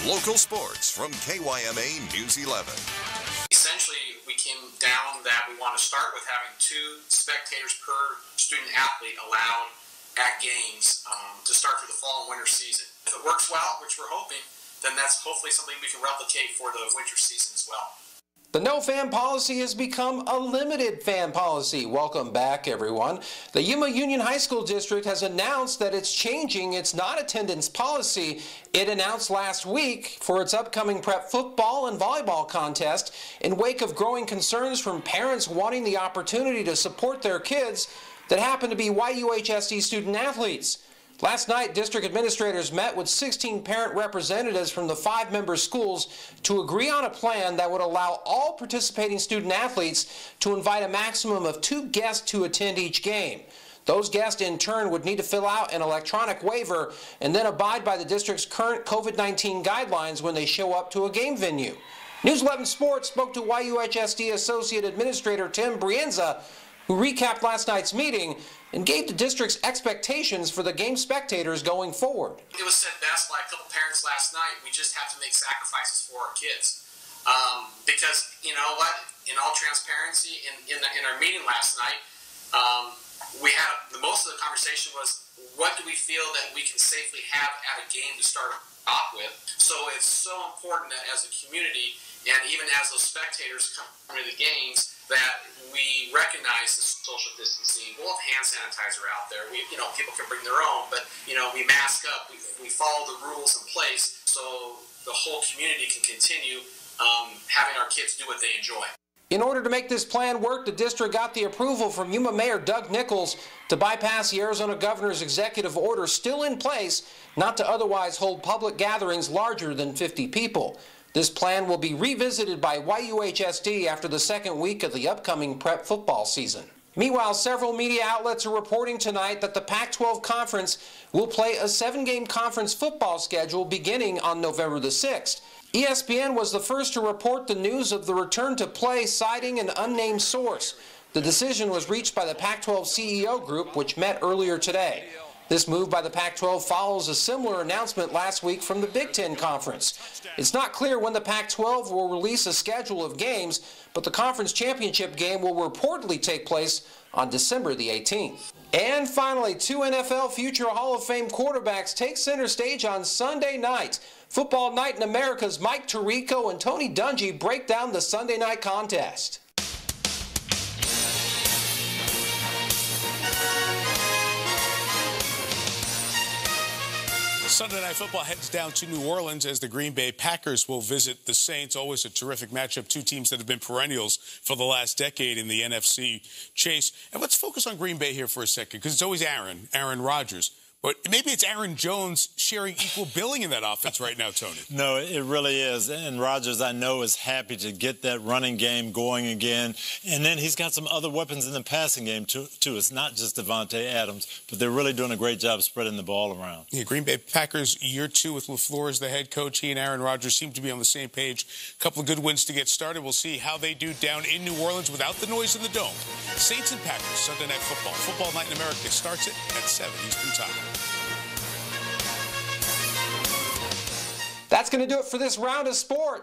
Local sports from KYMA News 11. Essentially, we came down that we want to start with having 2 spectators per student athlete allowed at games to start through the fall and winter season. If it works well, which we're hoping, then that's hopefully something we can replicate for the winter season as well. The no fan policy has become a limited fan policy. Welcome back, everyone. The Yuma Union High School District has announced that it's changing its non-attendance policy it announced last week for its upcoming prep football and volleyball contest in wake of growing concerns from parents wanting the opportunity to support their kids that happen to be YUHSD student athletes. Last night, district administrators met with 16 parent representatives from the 5-member schools to agree on a plan that would allow all participating student athletes to invite a maximum of 2 guests to attend each game. Those guests, in turn, would need to fill out an electronic waiver and then abide by the district's current COVID-19 guidelines when they show up to a game venue. News 11 Sports spoke to YUHSD Associate Administrator Tim Brienza, who recapped last night's meeting and gave the district's expectations for the game spectators going forward. It was said best by a couple parents last night, we just have to make sacrifices for our kids. Because, you know what, in all transparency, in our meeting last night, we had, most of the conversation was, what do we feel that we can safely have at a game to start off with? So it's so important that as a community, and even as those spectators come to the games, that we recognize the social distancing. We'll have hand sanitizer out there. People can bring their own, but we mask up. We follow the rules in place so the whole community can continue having our kids do what they enjoy. In order to make this plan work, the district got the approval from Yuma Mayor Doug Nichols to bypass the Arizona governor's executive order still in place not to otherwise hold public gatherings larger than 50 people. This plan will be revisited by YUHSD after the second week of the upcoming prep football season. Meanwhile, several media outlets are reporting tonight that the Pac-12 Conference will play a 7-game conference football schedule beginning on November the 6th. ESPN was the first to report the news of the return to play, citing an unnamed source. The decision was reached by the Pac-12 CEO group, which met earlier today. This move by the Pac-12 follows a similar announcement last week from the Big Ten Conference. It's not clear when the Pac-12 will release a schedule of games, but the conference championship game will reportedly take place on December the 18th. And finally, 2 NFL future Hall of Fame quarterbacks take center stage on Sunday night. Football Night in America's Mike Tirico and Tony Dungy break down the Sunday night contest. Sunday Night Football heads down to New Orleans as the Green Bay Packers will visit the Saints. Always a terrific matchup. 2 teams that have been perennials for the last decade in the NFC chase. And let's focus on Green Bay here for a second, because it's always Aaron Rodgers. But maybe it's Aaron Jones sharing equal billing in that offense right now, Tony. No, it really is. And Rodgers, I know, is happy to get that running game going again. And then he's got some other weapons in the passing game, too. It's not just Devontae Adams, but they're really doing a great job spreading the ball around. Yeah, Green Bay Packers, year 2 with LaFleur as the head coach. He and Aaron Rodgers seem to be on the same page. A couple of good wins to get started. We'll see how they do down in New Orleans without the noise in the dome. Saints and Packers, Sunday Night Football. Football Night in America starts it at 7 Eastern Time. That's going to do it for this round of sports.